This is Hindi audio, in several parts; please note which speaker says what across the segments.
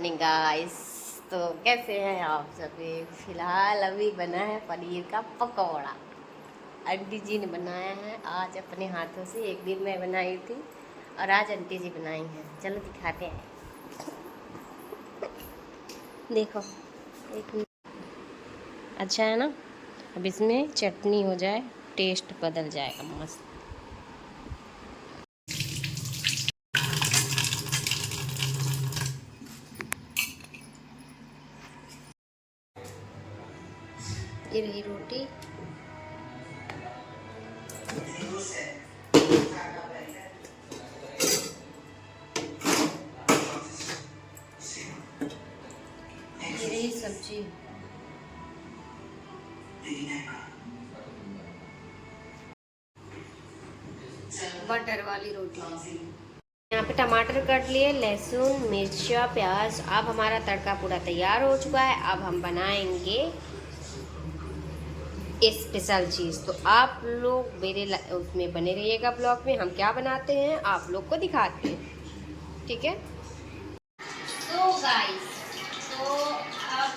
Speaker 1: Morning guys. तो कैसे हैं आप सभी। फिलहाल अभी बना है पनीर का पकौड़ा। आंटी जी ने बनाया है आज अपने हाथों से। एक दिन मैं बनाई थी और आज आंटी जी बनाई हैं। चलो दिखाते हैं। देखो एक मिनट। अच्छा है ना। अब इसमें चटनी हो जाए, टेस्ट बदल जाएगा मस्त। ये रही रोटी। ये रही सब्जी। बटर वाली रोटी। यहाँ पे टमाटर कट लिए, लहसुन, मिर्चा, प्याज। अब हमारा तड़का पूरा तैयार हो चुका है। अब हम बनाएंगे स्पेशल चीज़। तो आप लोग मेरे उसमें बने रहिएगा ब्लॉग में। हम क्या बनाते हैं आप लोग को दिखाते हैं, ठीक है। तो गाइस, तो अब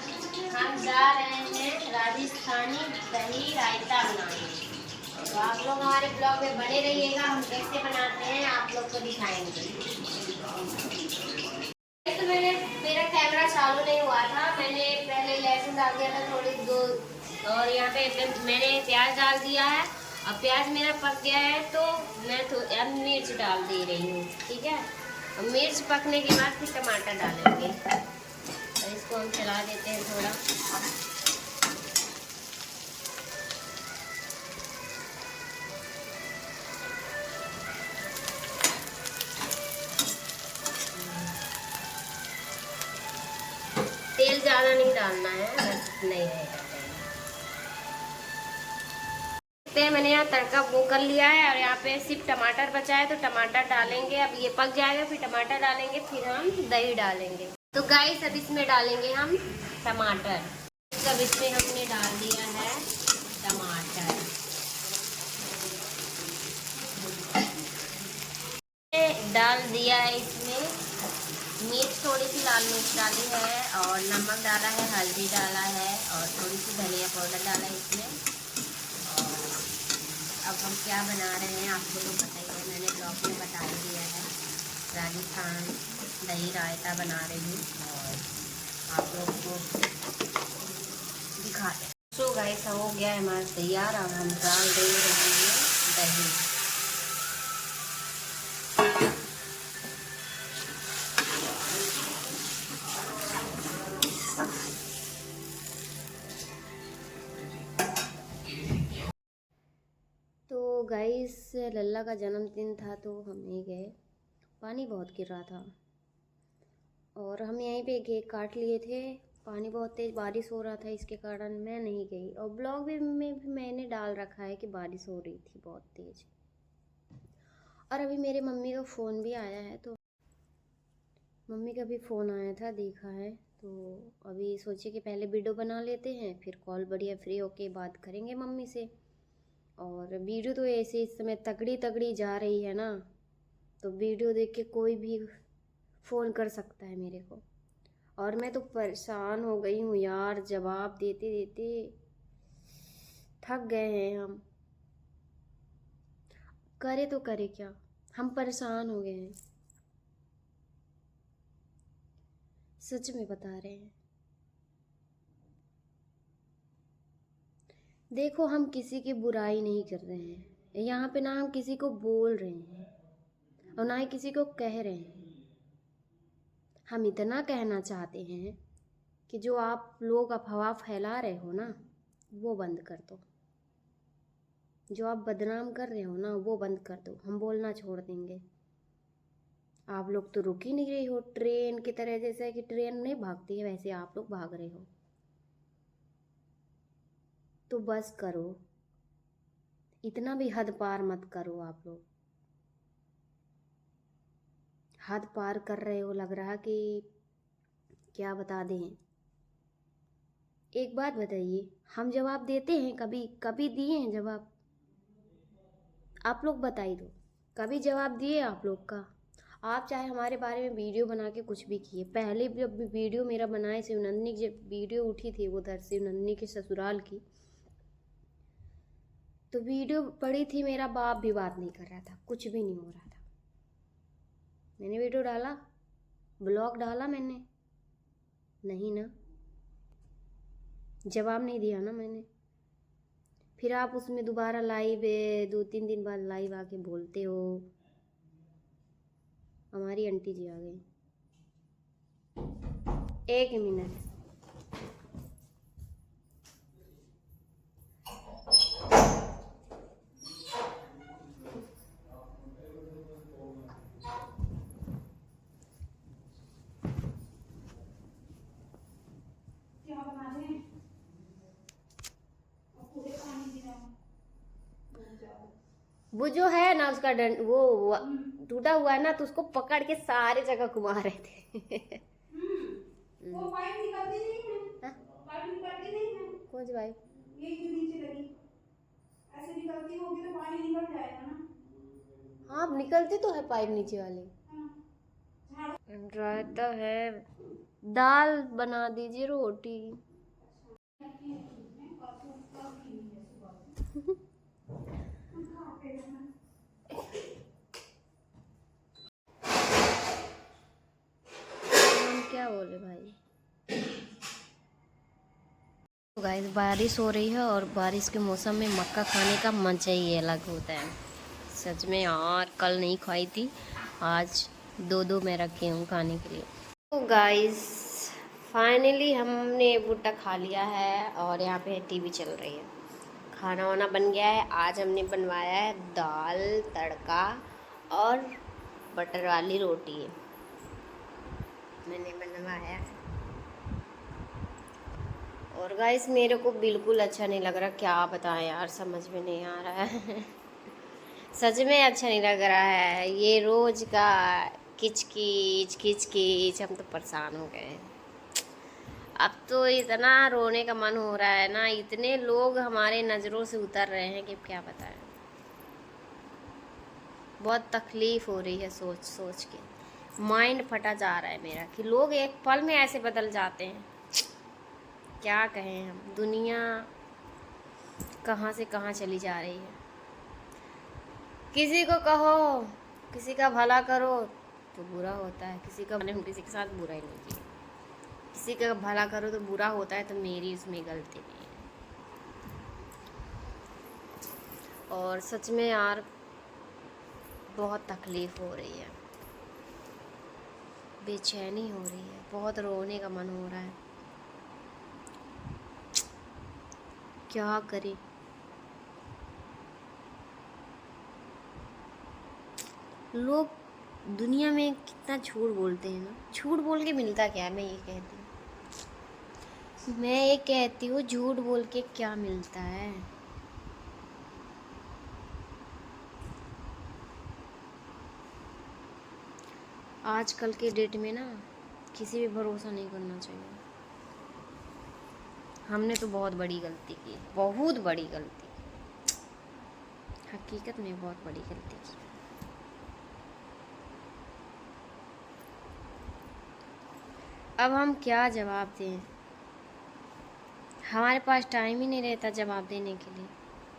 Speaker 1: हम जा रहे हैं राजस्थानी दही रायता बनाने। तो आप लोग हमारे ब्लॉग में बने रहिएगा। हम कैसे बनाते हैं आप लोग को दिखाएंगे। तो मेरा कैमरा चालू नहीं हुआ था। मैंने पहले लहसुन डाल दिया था थोड़ी दो, और यहाँ पे मैंने प्याज डाल दिया है। अब प्याज मेरा पक गया है तो मैं तो अब मिर्च डाल दे रही हूँ, ठीक है। अब मिर्च पकने के बाद फिर टमाटर डालेंगे और इसको हम चला देते हैं थोड़ा। तेल ज़्यादा नहीं डालना है, बस नहीं रहेगा तेल। मैंने यहाँ तड़का वो कर लिया है और यहाँ पे सिर्फ टमाटर बचा है तो टमाटर डालेंगे। अब ये पक जाएगा फिर टमाटर डालेंगे, फिर हम दही डालेंगे। तो गाइस अब इसमें डालेंगे हम टमाटर। अब इसमें हमने डाल दिया है टमाटर। डाल दिया है इसमें मिर्च, थोड़ी सी लाल मिर्च डाली है और नमक डाला है, हल्दी डाला है और थोड़ी सी धनिया पाउडर डाला है इसमें। और अब हम क्या बना रहे हैं आपको तो पता ही है, मैंने ब्लॉग में बता ही दिया है। राजस्थान दही रायता बना रही हूँ और आप लोग को दिखा दें। सो गाइस हो गया है हमारा तैयार। अब हम डाल दे रहे हैं दही। तो गाइस लल्ला का जन्मदिन था तो हम नहीं गए। पानी बहुत गिर रहा था और हम यहीं पे केक काट लिए थे। पानी बहुत तेज़ बारिश हो रहा था, इसके कारण मैं नहीं गई। और ब्लॉग में भी मैंने डाल रखा है कि बारिश हो रही थी बहुत तेज़। और अभी मेरे मम्मी का फ़ोन भी आया है, तो मम्मी का भी फ़ोन आया था, देखा है। तो अभी सोचे कि पहले वीडियो बना लेते हैं, फिर कॉल बढ़िया फ्री होके बात करेंगे मम्मी से। और वीडियो तो ऐसे इस समय तगड़ी तगड़ी जा रही है ना, तो वीडियो देख के कोई भी फ़ोन कर सकता है मेरे को। और मैं तो परेशान हो गई हूँ यार, जवाब देते देते थक गए हैं हम। करे तो करे क्या, हम परेशान हो गए हैं, सच में बता रहे हैं। देखो हम किसी की बुराई नहीं कर रहे हैं यहाँ पे, ना हम किसी को बोल रहे हैं और ना ही किसी को कह रहे हैं। हम इतना कहना चाहते हैं कि जो आप लोग अफवाह फैला रहे हो ना, वो बंद कर दो। जो आप बदनाम कर रहे हो ना, वो बंद कर दो। हम बोलना छोड़ देंगे। आप लोग तो रुक ही नहीं रही हो, ट्रेन की तरह। जैसे कि ट्रेन नहीं भागती है वैसे आप लोग भाग रहे हो। तो बस करो, इतना भी हद पार मत करो। आप लोग हद पार कर रहे हो, लग रहा कि क्या बता दें। एक बात बताइए, हम जवाब देते हैं कभी? कभी दिए हैं जवाब? आप लोग बताइए दो, कभी जवाब दिए आप लोग का? आप चाहे हमारे बारे में वीडियो बना के कुछ भी किए, पहले भी जब वीडियो मेरा बनाए शिवनंदिनी की, जब वीडियो उठी थी उधर शिवनंदिनी के ससुराल की, तो वीडियो पड़ी थी, मेरा बाप भी बात नहीं कर रहा था, कुछ भी नहीं हो रहा था। मैंने वीडियो डाला, ब्लॉग डाला मैंने, नहीं ना, जवाब नहीं दिया ना मैंने। फिर आप उसमें दोबारा लाइव 2-3 दिन बाद लाइव आके बोलते हो हमारी आंटी जी आ गई। 1 मिनट। वो जो है ना उसका डंड वो टूटा हुआ है ना, तो उसको पकड़ के सारे जगह घुमा रहे थे।
Speaker 2: वो पाइप निकलती नहीं है।
Speaker 1: हाँ?
Speaker 2: पाइप निकलती नहीं है।
Speaker 1: कौन सी भाई?
Speaker 2: यही जो नीचे लगी ऐसे निकलती होगी तो पानी निकल जाएगा ना।
Speaker 1: हाँ निकलती तो है पाइप नीचे वाली।
Speaker 2: हाँ।
Speaker 1: रायता है, दाल बना दीजिए, रोटी। हम क्या बोले भाई। तो गाइस बारिश हो रही है और बारिश के मौसम में मक्का खाने का मजा ही अलग होता है सच में यार। कल नहीं खाई थी, आज 2-2 मैं रखी हूँ खाने के लिए। तो गाइस फाइनली हमने भुट्टा खा लिया है और यहाँ पे टीवी चल रही है। खाना वाना बन गया है। आज हमने बनवाया है दाल तड़का और बटर वाली रोटी मैंने बनवाया है। और गाइस मेरे को बिल्कुल अच्छा नहीं लग रहा, क्या बताएं यार, समझ में नहीं आ रहा है। सच में अच्छा नहीं लग रहा है। ये रोज का किचकिच किचकिच, हम तो परेशान हो गए। अब तो इतना रोने का मन हो रहा है ना, इतने लोग हमारे नज़रों से उतर रहे हैं कि क्या बताएं। बहुत तकलीफ़ हो रही है सोच सोच के, माइंड फटा जा रहा है मेरा कि लोग एक पल में ऐसे बदल जाते हैं। क्या कहें हम, दुनिया कहाँ से कहाँ चली जा रही है। किसी को कहो, किसी का भला करो तो बुरा होता है, किसी का, मैंने किसी के साथ बुरा ही नहीं किया, किसी का भला करो तो बुरा होता है, तो मेरी उसमें गलती नहीं है। और सच में यार बहुत तकलीफ़ हो रही है, बेचैनी हो रही है, बहुत रोने का मन हो रहा है, क्या करें। लोग दुनिया में कितना झूठ बोलते हैं ना, झूठ बोल के मिलता क्या है, मैं ये कहती हूँ झूठ बोल के क्या मिलता है। आजकल के डेट में ना किसी पे भरोसा नहीं करना चाहिए। हमने तो बहुत बड़ी गलती की, बहुत बड़ी गलती, हकीकत में बहुत बड़ी गलती की। अब हम क्या जवाब दें, हमारे पास टाइम ही नहीं रहता जवाब देने के लिए।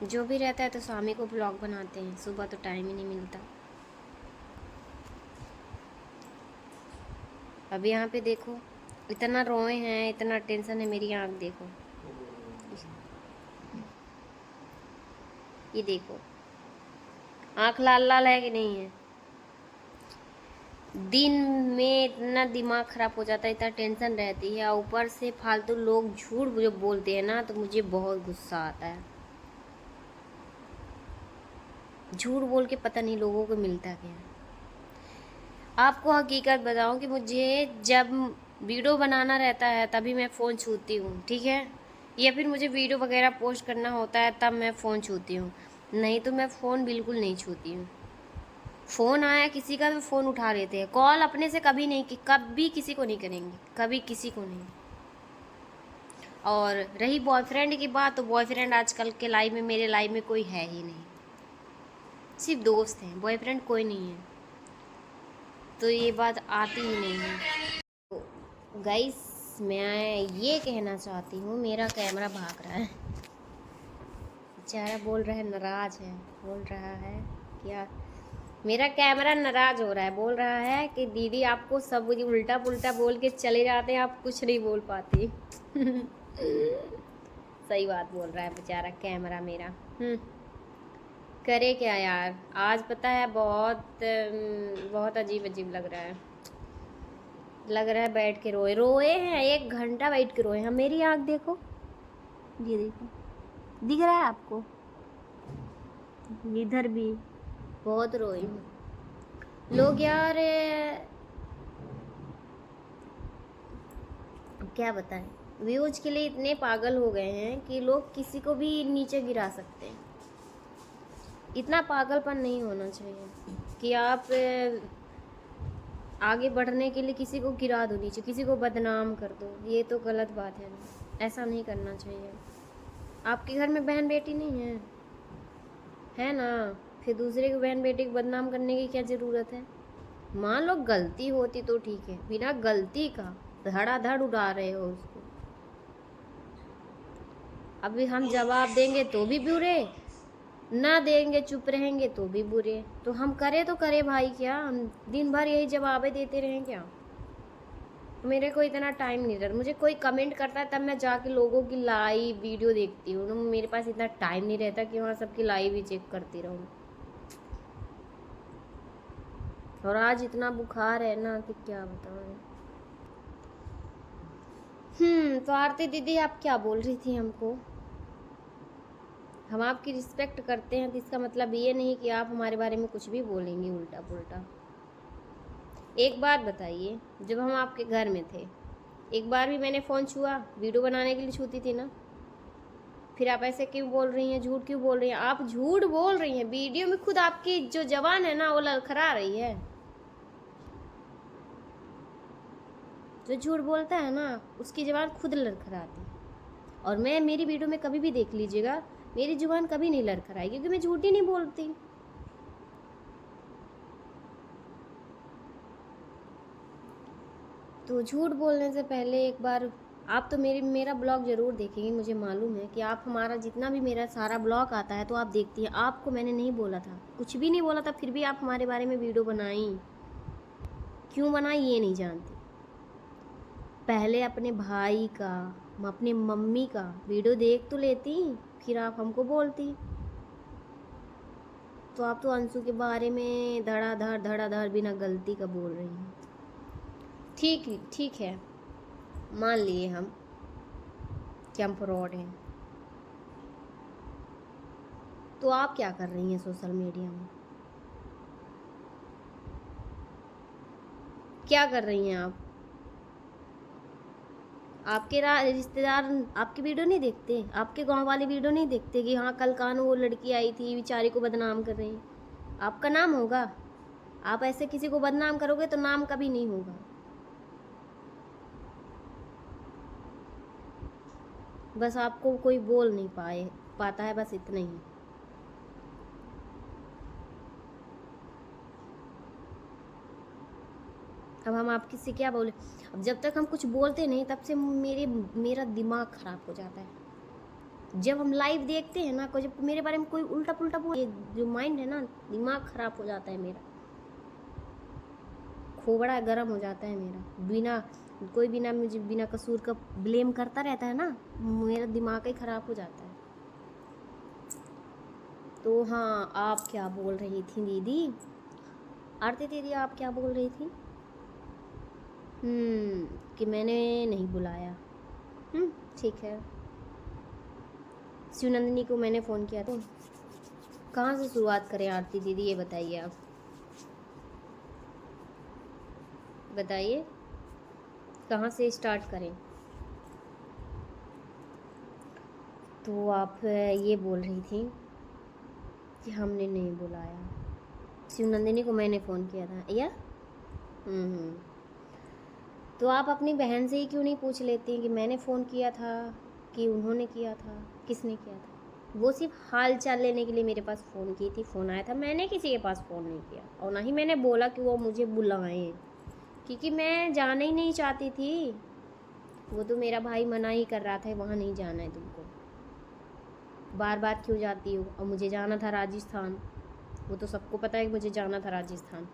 Speaker 1: जो भी रहता है तो शामी को ब्लॉग बनाते हैं, सुबह तो टाइम ही नहीं मिलता। अब यहाँ पे देखो इतना रोए हैं, इतना टेंशन है, मेरी आँख देखो, ये देखो आँख लाल लाल है कि नहीं है। दिन में इतना दिमाग ख़राब हो जाता है, इतना टेंशन रहती है, और ऊपर से फालतू लोग झूठ जो बोलते हैं ना, तो मुझे बहुत गुस्सा आता है। झूठ बोल के पता नहीं लोगों को मिलता क्या है। आपको हकीकत बताऊं कि मुझे जब वीडियो बनाना रहता है तभी मैं फ़ोन छूती हूँ, ठीक है, या फिर मुझे वीडियो वगैरह पोस्ट करना होता है तब मैं फ़ोन छूती हूँ, नहीं तो मैं फ़ोन बिल्कुल नहीं छूती हूँ। फ़ोन आया किसी का तो फ़ोन उठा लेते हैं, कॉल अपने से कभी नहीं की, कभी किसी को नहीं करेंगे, कभी किसी को नहीं। और रही बॉयफ्रेंड की बात, तो बॉयफ्रेंड आजकल के लाइफ में, मेरे लाइफ में कोई है ही नहीं, सिर्फ दोस्त हैं, बॉयफ्रेंड कोई नहीं है। तो ये बात आती ही नहीं है। तो गाइस, मैं ये कहना चाहती हूँ, मेरा कैमरा भाग रहा है, बेचारा बोल रहा है नाराज है, बोल रहा है क्या, मेरा कैमरा नाराज हो रहा है, बोल रहा है कि दीदी आपको सब उल्टा पुल्टा बोल के चले जाते हैं, आप कुछ नहीं बोल पाती। सही बात बोल रहा है बेचारा कैमरा मेरा। करे क्या यार, आज पता है बहुत अजीब अजीब लग रहा है बैठ के रोए रोए हैं, 1 घंटा बैठ के रोए हैं। मेरी आँख देखो, ये देखो, दिख रहा है आपको, इधर भी बहुत रोए हैं लोग यार। क्या बताएं, व्यूज के लिए इतने पागल हो गए हैं कि लोग किसी को भी नीचे गिरा सकते हैं। इतना पागलपन नहीं होना चाहिए कि आप आगे बढ़ने के लिए किसी को गिरा दो नीचे, किसी को बदनाम कर दो। ये तो गलत बात है ना, ऐसा नहीं करना चाहिए। आपके घर में बहन बेटी नहीं है ना, फिर दूसरे की बहन बेटी को बदनाम करने की क्या ज़रूरत है। मान लो गलती होती तो ठीक है, बिना गलती का धड़ाधड़ उड़ा रहे हो उसको। अभी हम जवाब देंगे तो भी बुरे, ना देंगे चुप रहेंगे तो भी बुरे। तो हम करें तो करें भाई क्या, हम दिन भर यही जवाबें देते रहें क्या। मेरे को इतना टाइम नहीं रहता, मुझे कोई कमेंट करता है तब मैं जाके लोगों की लाइव वीडियो देखती हूँ। मेरे पास इतना टाइम नहीं रहता कि वहाँ सबकी लाइव ही चेक करती रहूँ। और आज इतना बुखार है ना कि क्या बताऊँ। तो आरती दीदी आप क्या बोल रही थी हमको। हम आपकी रिस्पेक्ट करते हैं तो इसका मतलब ये नहीं कि आप हमारे बारे में कुछ भी बोलेंगी उल्टा पुल्टा। एक बात बताइए, जब हम आपके घर में थे, एक बार भी मैंने फ़ोन छुआ? वीडियो बनाने के लिए छूती थी ना। फिर आप ऐसे क्यों बोल रही हैं, झूठ क्यों बोल रही हैं। आप झूठ बोल रही हैं, वीडियो में खुद आपकी जो जबान है ना वो लड़खड़ा रही है। जो झूठ बोलता है ना उसकी जबान खुद लड़खड़ाती है। और मेरी वीडियो में कभी भी देख लीजिएगा, मेरी जुबान कभी नहीं लड़खड़ाई, क्योंकि मैं झूठ ही नहीं बोलती। तो झूठ बोलने से पहले एक बार आप तो मेरा ब्लॉग ज़रूर देखेंगे। मुझे मालूम है कि आप हमारा जितना भी मेरा सारा ब्लॉग आता है तो आप देखती हैं। आपको मैंने नहीं बोला था, कुछ भी नहीं बोला था, फिर भी आप हमारे बारे में वीडियो बनाई। क्यों बनाई ये नहीं जानती। पहले अपने भाई का, अपने मम्मी का वीडियो देख तो लेती, फिर आप हमको बोलती। तो आप तो अंशु के बारे में धड़ाधड़ बिना गलती का बोल रही हैं। ठीक है, मान लिए हम कि हम फ्रॉड हैं। तो आप क्या कर रही हैं सोशल मीडिया में, क्या कर रही हैं आप। आपके रिश्तेदार आपकी वीडियो नहीं देखते, आपके गांव वाले वीडियो नहीं देखते कि हाँ कल कानू वो लड़की आई थी बेचारी को बदनाम कर रही हैं। आपका नाम होगा, आप ऐसे किसी को बदनाम करोगे तो नाम कभी नहीं होगा। बस आपको कोई बोल नहीं पाता है, बस इतना ही। अब हम आप किससे क्या बोले। अब जब तक हम कुछ बोलते नहीं तब से मेरा दिमाग ख़राब हो जाता है। जब हम लाइव देखते हैं ना, जब मेरे बारे में कोई उल्टा पुल्टा बोले, जो माइंड है ना, दिमाग ख़राब हो जाता है मेरा, खोबड़ा गर्म हो जाता है मेरा। मुझे बिना कसूर का ब्लेम करता रहता है ना, मेरा दिमाग ही ख़राब हो जाता है। तो हाँ, आप क्या बोल रही थी दीदी, आरती दीदी आप क्या बोल रही थी। कि मैंने नहीं बुलाया। ठीक है, शिवनंदिनी को मैंने फ़ोन किया तो कहाँ से शुरुआत करें आरती दीदी, ये बताइए। आप बताइए कहाँ से स्टार्ट करें। तो आप ये बोल रही थी कि हमने नहीं बुलाया, शिवनंदिनी को मैंने फ़ोन किया था या। तो आप अपनी बहन से ही क्यों नहीं पूछ लेती कि मैंने फ़ोन किया था कि उन्होंने किया था, किसने किया था। वो सिर्फ हाल चाल लेने के लिए मेरे पास फ़ोन की थी, फ़ोन आया था। मैंने किसी के पास फ़ोन नहीं किया और ना ही मैंने बोला कि वो मुझे बुलाएं, क्योंकि मैं जाना ही नहीं चाहती थी। वो तो मेरा भाई मना ही कर रहा था, वहाँ नहीं जाना है तुमको, बार बार क्यों जाती हो। और मुझे जाना था राजस्थान, वो तो सबको पता है कि मुझे जाना था राजस्थान,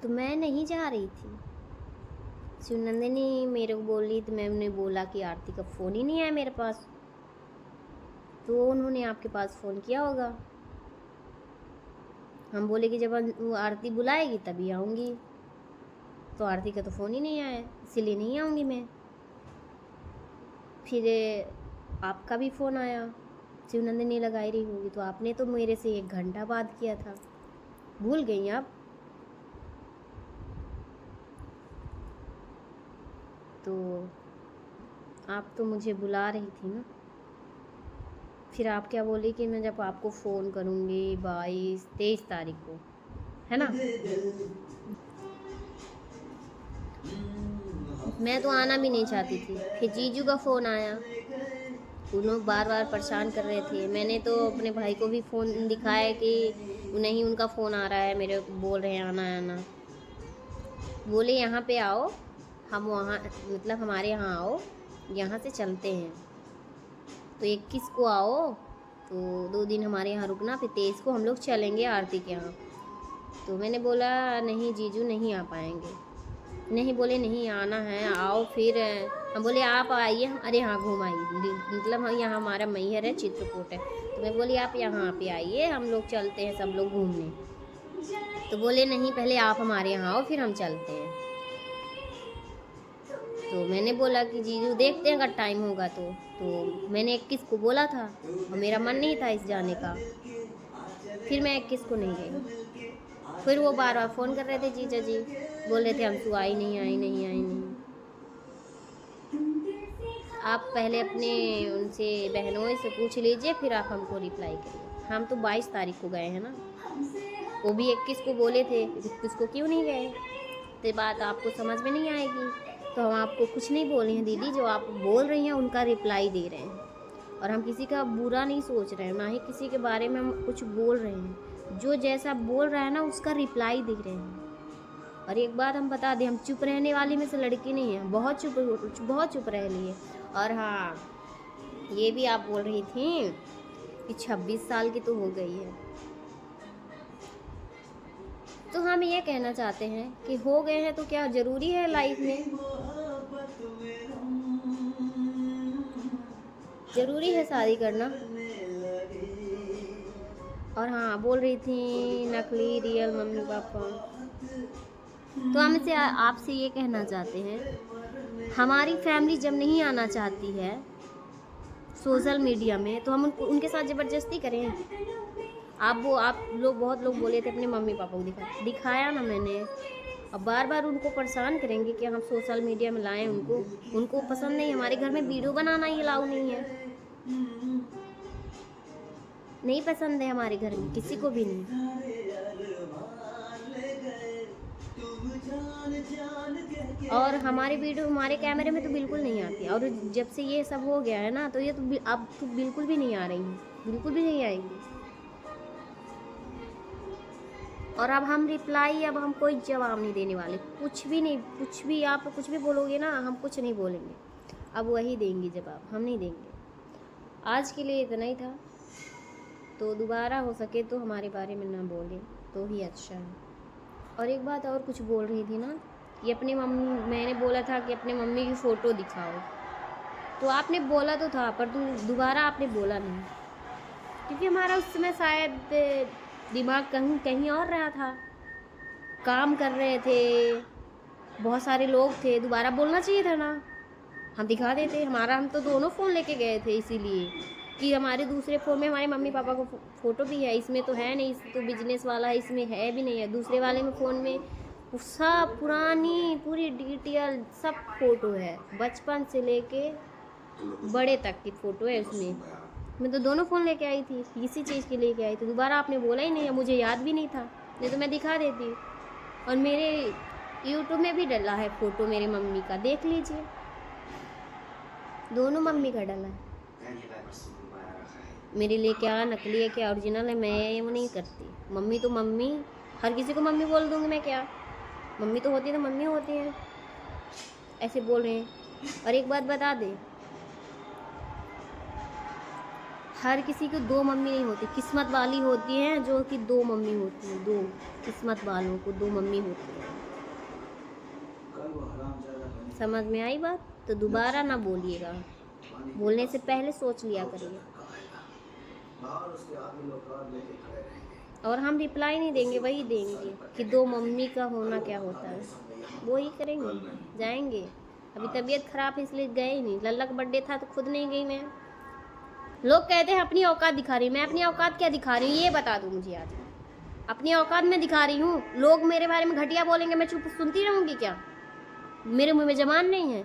Speaker 1: तो मैं नहीं जा रही थी। शिवनंदिनी मेरे को बोल रही, तो मैंने बोला कि आरती का फ़ोन ही नहीं आया मेरे पास, तो उन्होंने आपके पास फ़ोन किया होगा। हम बोले कि जब वो आरती बुलाएगी तभी आऊँगी, तो आरती का तो फ़ोन ही नहीं आया, इसीलिए नहीं आऊँगी मैं। फिर आपका भी फ़ोन आया, शिवनंदिनी लगाई रही होगी, तो आपने तो मेरे से 1 घंटा बाद किया था, भूल गई आप। तो आप तो मुझे बुला रही थी ना। फिर आप क्या बोली कि मैं जब आपको फ़ोन करूँगी 22-23 तारीख को, है ना। मैं तो आना भी नहीं चाहती थी। फिर जीजू का फ़ोन आया, उन्होंने बार बार परेशान कर रहे थे। मैंने तो अपने भाई को भी फ़ोन दिखाया कि नहीं, उनका फ़ोन आ रहा है, मेरे को बोल रहे हैं आना आना। बोले यहाँ पे आओ, हम वहाँ मतलब हमारे यहाँ आओ, यहाँ से चलते हैं। तो 21 को आओ, तो 2 दिन हमारे यहाँ रुकना, फिर 23 को हम लोग चलेंगे आरती के यहाँ। तो मैंने बोला नहीं जीजू, नहीं आ पाएंगे। नहीं, बोले नहीं आना है, आओ। फिर हम बोले आप आइए, अरे हाँ घूम आइए, मतलब यहाँ हमारा मैहर है, चित्रकूट है। तो मैं बोली आप यहाँ पे आइए, हम लोग चलते हैं सब लोग घूमने। तो बोले नहीं, पहले आप हमारे यहाँ आओ, फिर हम चलते हैं। तो मैंने बोला कि जीजू देखते हैं अगर टाइम होगा तो मैंने 21 को बोला था और मेरा मन नहीं था इस जाने का। फिर मैं 21 को नहीं गई। फिर वो बार बार फ़ोन कर रहे थे जीजा जी, बोल रहे थे हमसे आई नहीं। आप पहले अपने उनसे बहनों से पूछ लीजिए, फिर आप हमको रिप्लाई करिए। हम तो 22 तारीख को गए हैं ना, वो भी 21 को बोले थे, 21 को क्यों नहीं गए। तो बात आपको समझ में नहीं आएगी, तो हम आपको कुछ नहीं बोले हैं दीदी, जो आप बोल रही हैं उनका रिप्लाई दे रहे हैं। और हम किसी का बुरा नहीं सोच रहे हैं, ना ही किसी के बारे में हम कुछ बोल रहे हैं। जो जैसा बोल रहा है ना उसका रिप्लाई दे रहे हैं। और एक बात हम बता दें, हम चुप रहने वाली में से लड़की नहीं है, बहुत चुप रह लिए। और हाँ, ये भी आप बोल रही थी कि 26 साल की तो हो गई है, तो हम ये कहना चाहते हैं कि हो गए हैं तो क्या ज़रूरी है लाइफ में, ज़रूरी है शादी करना। और हाँ, बोल रही थी नकली रियल मम्मी पापा, तो हम इसे आपसे ये कहना चाहते हैं, हमारी फैमिली जब नहीं आना चाहती है सोशल मीडिया में, तो हम उनके साथ ज़बरदस्ती करें। आप बहुत लोग बोले थे अपने मम्मी पापा को दिखाया ना मैंने। अब बार बार उनको परेशान करेंगे कि हम सोशल मीडिया में लाएं उनको पसंद नहीं। हमारे घर में वीडियो बनाना ही अलाउ नहीं है, नहीं पसंद है हमारे घर में, किसी को भी नहीं। और हमारे वीडियो हमारे कैमरे में तो बिल्कुल नहीं आती। और जब से ये सब हो गया है ना, तो ये तो अब तो बिल्कुल भी नहीं आ रही हैं, बिल्कुल भी नहीं आएंगी। और अब हम हम कोई जवाब नहीं देने वाले, कुछ भी नहीं, कुछ भी आप कुछ भी बोलोगे ना, हम कुछ नहीं बोलेंगे। अब वही देंगी जवाब, हम नहीं देंगे। आज के लिए इतना ही था, तो दोबारा हो सके तो हमारे बारे में ना बोलें तो ही अच्छा है। और एक बात और कुछ बोल रही थी ना, कि अपने मम्मी, मैंने बोला था कि अपने मम्मी की फ़ोटो दिखाओ, तो आपने बोला तो था, पर दोबारा आपने बोला नहीं, क्योंकि हमारा उस समय शायद दिमाग कहीं और रहा था, काम कर रहे थे, बहुत सारे लोग थे। दोबारा बोलना चाहिए था ना, हम दिखा देते। हम तो दोनों फ़ोन लेके गए थे, इसीलिए कि हमारे दूसरे फ़ोन में हमारे मम्मी पापा को फ़ोटो भी है, इसमें तो है नहीं, तो बिजनेस वाला है, इसमें है भी नहीं है। दूसरे वाले में फ़ोन में सब पुरानी पूरी डिटेल सब फ़ोटो है, बचपन से लेके बड़े तक की फ़ोटो है उसमें। मैं तो दोनों फ़ोन लेके आई थी, इसी चीज़ के लेके आई थी। दोबारा आपने बोला ही नहीं है, मुझे याद भी नहीं था, नहीं तो मैं दिखा देती। और मेरे यूट्यूब में भी डला है फ़ोटो मेरी मम्मी का, देख लीजिए। दोनों मम्मी का डला है। मेरे लिए क्या नकली है क्या ओरिजिनल है, मैं ये वो नहीं करती। मम्मी तो मम्मी, हर किसी को मम्मी बोल दूंगी मैं, क्या मम्मी तो होती है तो मम्मी होती है, ऐसे बोल रहे हैं। और एक बात बता दे, हर किसी को दो मम्मी नहीं होती, किस्मत वाली होती हैं जो कि दो मम्मी होती है, दो किस्मत वालों को दो मम्मी होती है। समझ में आई बात? तो दोबारा ना बोलिएगा, बोलने से पहले सोच लिया करिए। और हम रिप्लाई नहीं देंगे, वही देंगे कि दो मम्मी का होना क्या होता है, वो ही करेंगे, जाएंगे। अभी तबीयत खराब है इसलिए गए ही नहीं। लल्ला का बर्थडे था तो खुद नहीं गई मैं। लोग कहते हैं अपनी औकात दिखा रही, मैं अपनी औकात क्या दिखा रही हूँ ये बता दो मुझे आज। अपनी औकात में दिखा रही हूँ? लोग मेरे बारे में घटिया बोलेंगे, मैं चुप सुनती रहूँगी क्या? मेरे मुंह में जबान नहीं है।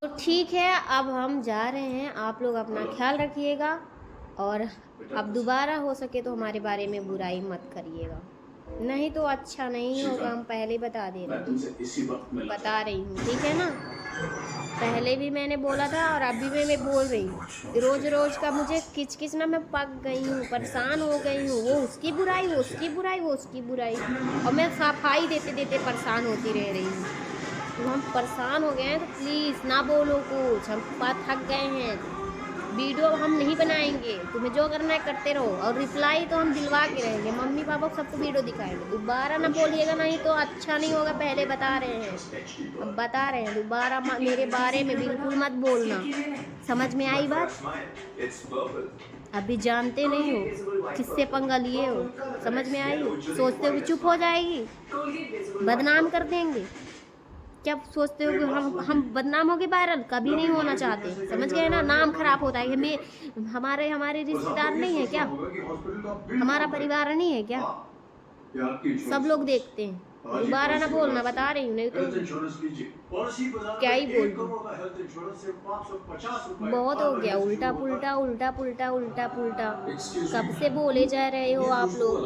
Speaker 1: तो ठीक है, अब हम जा रहे हैं, आप लोग अपना ख्याल रखिएगा और अब दोबारा हो सके तो हमारे बारे में बुराई मत करिएगा, नहीं तो अच्छा नहीं होगा। हम पहले बता दे रहे हैं, बता रही हूँ, ठीक है ना? पहले भी मैंने बोला था और अभी भी मैं बोल रही हूँ, रोज रोज का मुझे किच किच ना, मैं पक गई हूँ, परेशान हो गई हूँ। वो उसकी बुराई, वो उसकी बुराई, वो उसकी बुराई, और मैं सफाई देते देते परेशान होती रह रही हूँ। तो हम परेशान हो गए हैं तो प्लीज़ ना बोलो कुछ, हम थक गए हैं। वीडियो हम नहीं बनाएंगे, तुम्हें जो करना है करते रहो, और रिप्लाई तो हम दिलवा के रहेंगे, मम्मी पापा को सबको वीडियो दिखाएंगे। दोबारा ना बोलिएगा, नहीं तो अच्छा नहीं होगा, पहले बता रहे हैं। अब बता रहे हैं, दोबारा मेरे बारे में बिल्कुल मत बोलना। समझ में आई बात? अभी जानते नहीं हो किससे पंगा लिए हो, समझ में आई? सोचते हो कि चुप हो जाएगी, बदनाम कर देंगे? क्या सोचते हो कि हम बदनाम हो गए? वायरल कभी नहीं होना चाहते, समझ गए ना? नाम खराब होता है। मैं हमारे हमारे रिश्तेदार नहीं है क्या? हमारा परिवार नहीं है क्या? सब लोग देखते हैं। दोबारा ना बोलना, बता रही हूँ, नहीं तो क्या ही बोल दूँ। बहुत हो गया, उल्टा पुल्टा उल्टा पुल्टा उल्टा पुल्टा। कब से बोले जा रहे हो आप लोग?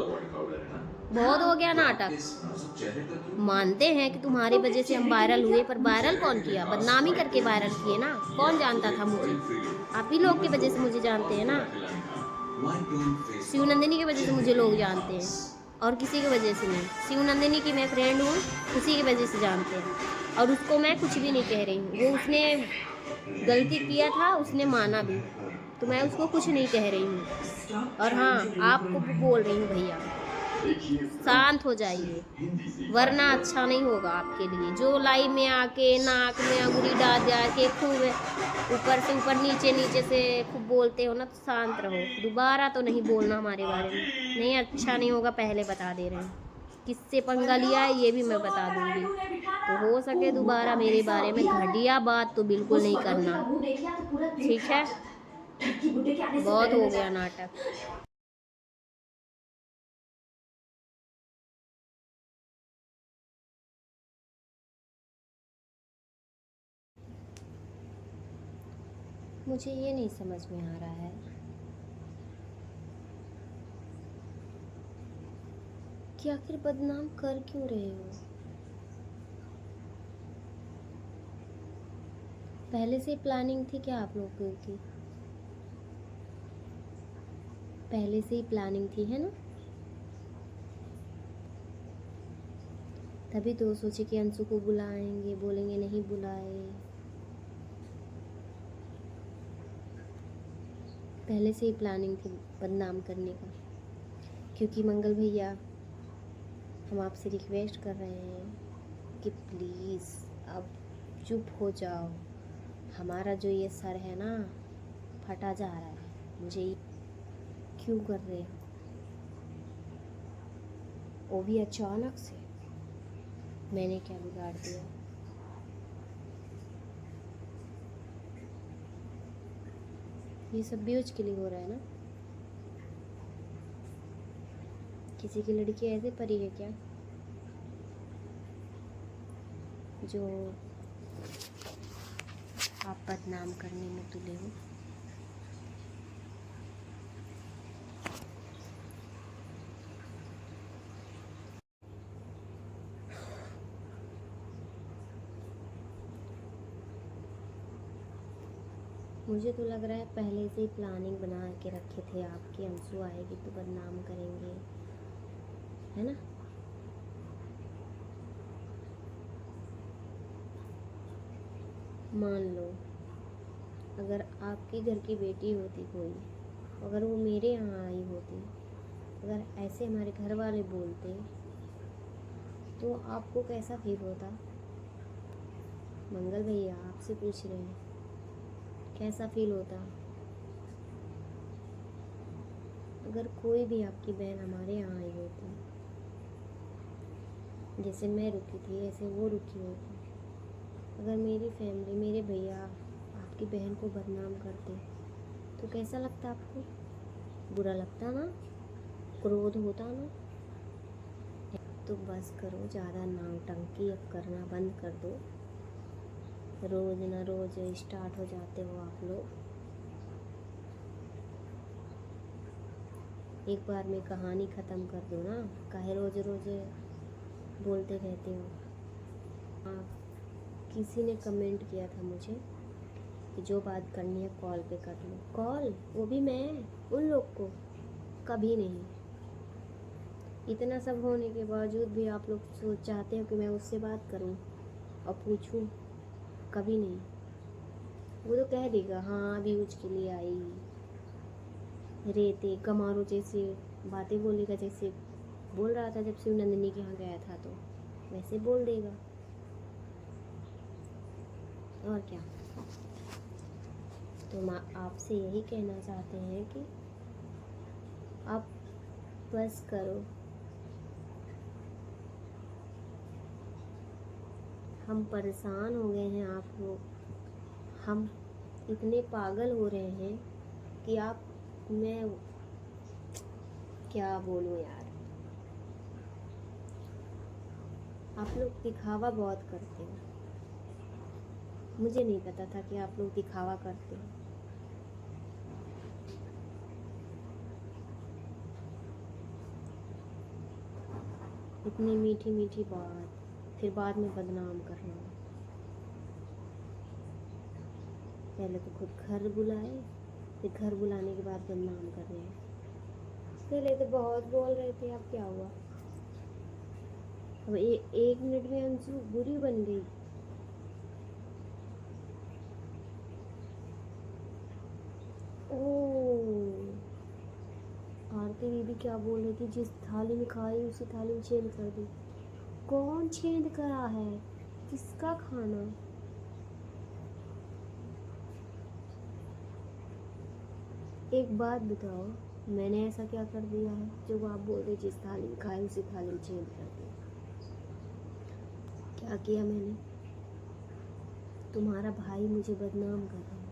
Speaker 1: बहुत हो गया नाटक। मानते हैं कि तुम्हारी वजह से हम वायरल हुए, पर वायरल कौन किया? बदनामी करके वायरल किए ना। कौन जानता था मुझे? आप ही लोग की वजह से मुझे जानते हैं ना। शिवनंदिनी की वजह से मुझे लोग जानते हैं, और किसी की वजह से नहीं। शिवनंदिनी की मैं फ्रेंड हूँ, उसी की वजह से जानते हैं, और उसको मैं कुछ भी नहीं कह रही हूँ। वो उसने गलती किया था, उसने माना भी, तो मैं उसको कुछ नहीं कह रही हूँ। और हाँ, आपको बोल रही हूँ भैया, शांत हो जाइए, वरना अच्छा नहीं होगा आपके लिए। जो लाइव में आके नाक में अंगुली डाल के खूब ऊपर से ऊपर नीचे नीचे से खूब बोलते हो ना, तो शांत रहो। दोबारा तो नहीं बोलना हमारे बारे में, नहीं अच्छा नहीं होगा, पहले बता दे रहे हैं। किससे पंगा लिया है ये भी मैं बता दूंगी, तो हो सके दोबारा मेरे बारे में घटिया बात तो बिल्कुल नहीं करना, ठीक है? बहुत हो गया नाटक। मुझे ये नहीं समझ में आ रहा है कि आखिर बदनाम कर क्यों रहे हो? पहले से प्लानिंग थी क्या आप लोगों की? पहले से ही प्लानिंग थी, है ना? तभी तो सोचे कि अंशु को बुलाएंगे, बोलेंगे नहीं बुलाए। पहले से ही प्लानिंग थी बदनाम करने का, क्योंकि मंगल भैया, हम आपसे रिक्वेस्ट कर रहे हैं कि प्लीज़ अब चुप हो जाओ। हमारा जो ये सर है ना, फटा जा रहा है। मुझे क्यों कर रहे हो? वो भी अचानक से। मैंने क्या बिगाड़ दिया? ये सब व्यूज के लिए हो रहा है ना? किसी की लड़की ऐसे परी है क्या जो आप बदनाम करने में तुले हो? मुझे तो लग रहा है पहले से ही प्लानिंग बना के रखे थे आपकी, अंशु आएगी तो बदनाम करेंगे, है ना। मान लो अगर आपके घर की बेटी होती कोई, अगर वो मेरे यहाँ आई होती, अगर ऐसे हमारे घर वाले बोलते तो आपको कैसा फील होता। मंगल भैया आपसे पूछ रहे हैं, कैसा फील होता अगर कोई भी आपकी बहन हमारे यहाँ आई होती। जैसे मैं रुकी थी ऐसे वो रुकी होती। अगर मेरी फैमिली, मेरे भैया आपकी बहन को बदनाम करते तो कैसा लगता आपको? बुरा लगता ना, क्रोध होता ना। तो बस करो, ज़्यादा नौटंकी अब करना बंद कर दो। रोज़ ना रोज़ स्टार्ट हो जाते हो आप लोग। एक बार में कहानी ख़त्म कर दो ना, काहे रोज़ रोज़ बोलते रहते हो। हाँ, किसी ने कमेंट किया था मुझे कि जो बात करनी है कॉल पे कर लो। कॉल, वो भी मैं उन लोग को कभी नहीं। इतना सब होने के बावजूद भी आप लोग सोच चाहते हो कि मैं उससे बात करूं और पूछूं, कभी नहीं। वो तो कह देगा हाँ व्यूज के लिए आई, रेते कमारो जैसे बातें बोलेगा, जैसे बोल रहा था जब शिव नंदिनी के यहाँ गया था तो वैसे बोल देगा। और क्या। तो माँ आपसे यही कहना चाहते हैं कि आप बस करो। हम परेशान हो गए हैं आप लोग, हम इतने पागल हो रहे हैं कि मैं क्या बोलूँ यार। आप लोग दिखावा बहुत करते हो, मुझे नहीं पता था कि आप लोग दिखावा करते हो। इतनी मीठी मीठी बात, फिर बाद में बदनाम करना। पहले तो खुद घर बुलाए, फिर घर बुलाने के बाद बदनाम कर रहे हैं। पहले तो बहुत बोल रहे थे, अब क्या हुआ? अब एक मिनट में अंशु बुरी बन गई। ओह, आरती दीदी क्या बोल रही थी, जिस थाली में खाई उसी थाली में छेद कर दी। कौन छेद करा है? किसका खाना? एक बात बताओ, मैंने ऐसा क्या कर दिया है जो आप बोल रहे जिस थाली में खाई उसी थाली में छेद कर दिया? क्या किया मैंने? तुम्हारा भाई मुझे बदनाम कर रहा है,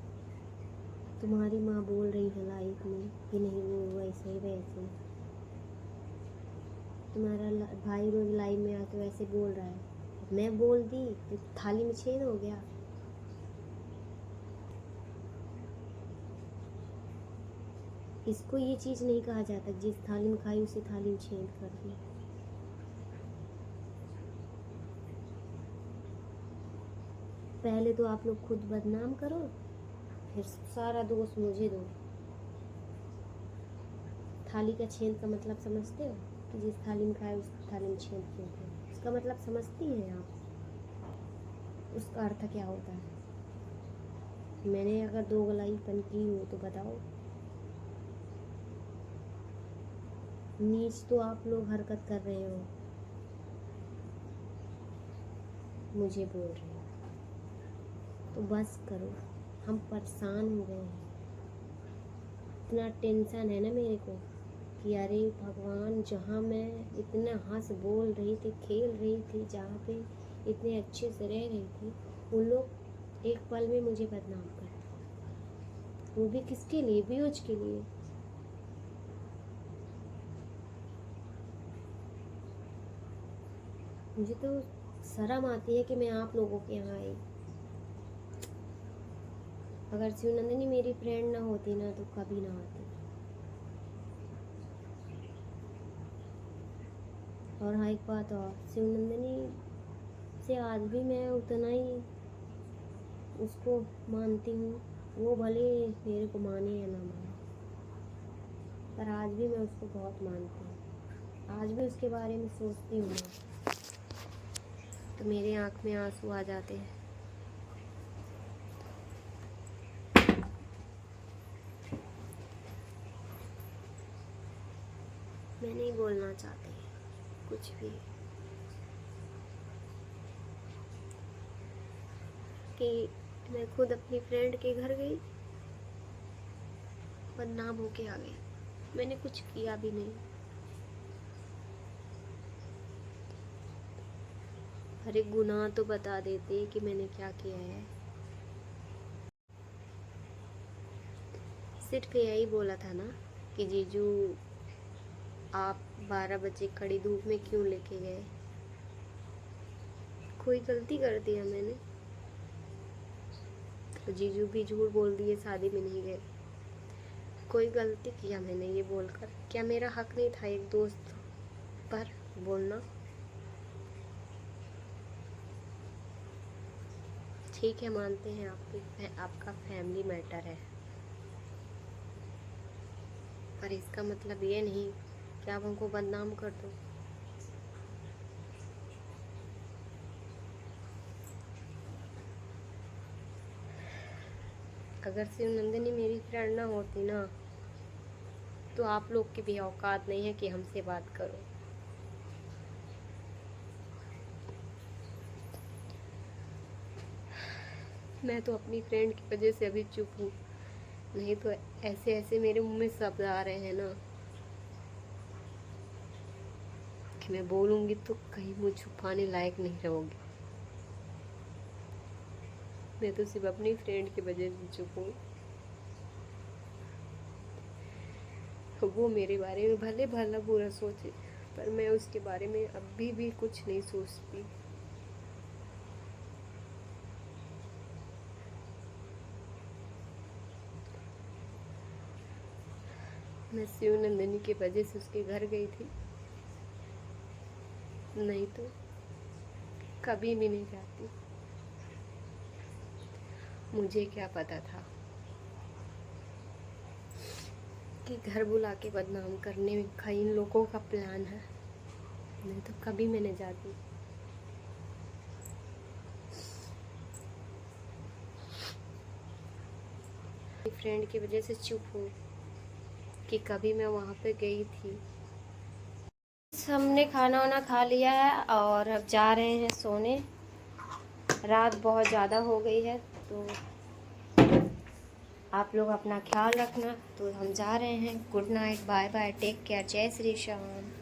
Speaker 1: तुम्हारी माँ बोल रही है लाइफ में कि नहीं वो वैसे वैसे। तुम्हारा भाई रोज लाइव में आके वैसे बोल रहा है, मैं बोल दी तो थाली में छेद हो गया। इसको ये चीज़ नहीं कहा जाता जिस थाली में खाई उसी थाली में छेद कर दी। पहले तो आप लोग खुद बदनाम करो, फिर सारा दोष मुझे दो। थाली का छेद का मतलब समझते हो कि जिस थाली में खाए उस थाली में छेद क्यों किया? इसका मतलब समझती हैं आप? उसका अर्थ क्या होता है? मैंने अगर दोगलाईपन की हो तो बताओ। नीच तो आप लोग हरकत कर रहे हो, मुझे बोल रहे हो। तो बस करो, हम परेशान हो गए हैं। इतना टेंशन है ना मेरे को कि अरे भगवान, जहाँ मैं इतना हंस बोल रही थी, खेल रही थी, जहाँ पे इतने अच्छे से रह रही थी, उन लोग एक पल में मुझे बदनाम कर दिया। वो भी किसके लिए? व्यूज के लिए। मुझे तो शर्म आती है कि मैं आप लोगों के यहाँ आई। अगर शिवनंदिनी मेरी फ्रेंड ना होती ना तो कभी ना आती। और हाँ, एक बात और, शिवनंदिनी से आज भी मैं उतना ही उसको मानती हूँ वो भले मेरे को माने या ना माने, पर आज भी मैं उसको बहुत मानती हूँ। आज भी उसके बारे में सोचती हूँ मैं, तो मेरे आँख में आंसू आ जाते हैं। मैं नहीं बोलना चाहती कुछ भी कि मैं खुद अपनी फ्रेंड के घर गई, बदनाम होके आ गई। मैंने कुछ किया भी नहीं। अरे गुनाह तो बता देते कि मैंने क्या किया है। सिर्फ यही बोला था ना कि जीजू आप 12 बजे खड़ी धूप में क्यों लेके गए। कोई गलती कर दिया मैंने? तो जीजू भी झूठ बोल दिए शादी में नहीं गए। कोई गलती किया मैंने ये बोलकर? क्या मेरा हक नहीं था एक दोस्त पर बोलना? ठीक है, मानते हैं आपका फैमिली मैटर है, पर इसका मतलब ये नहीं कि आप हमको बदनाम कर दो। अगर शिव नंदिनी मेरी फ्रेंड ना होती ना, तो आप लोग की भी औकात नहीं है कि हमसे बात करो। मैं तो अपनी फ्रेंड की वजह से अभी चुप हूँ, नहीं तो ऐसे ऐसे मेरे मुंह में शब्द आ रहे हैं ना कि मैं बोलूँगी तो कहीं मुँह छुपाने लायक नहीं रहोगी। मैं तो सिर्फ अपनी फ्रेंड की वजह से चुप हूँ। वो मेरे बारे में भले भला बुरा सोचे, पर मैं उसके बारे में अभी भी कुछ नहीं सोचती। मैं शिव नंदिनी की वजह से उसके घर गई थी, नहीं तो कभी भी नहीं जाती। मुझे क्या पता था कि घर बुला के बदनाम करने का इन लोगों का प्लान है, नहीं तो कभी मैं नहीं जाती। फ्रेंड की वजह से चुप हूँ कि कभी मैं वहाँ पे गई थी। हमने खाना वाना खा लिया है और अब जा रहे हैं सोने। रात बहुत ज़्यादा हो गई है, तो आप लोग अपना ख्याल रखना। तो हम जा रहे हैं। Good night, bye bye, take care, जय श्री श्याम।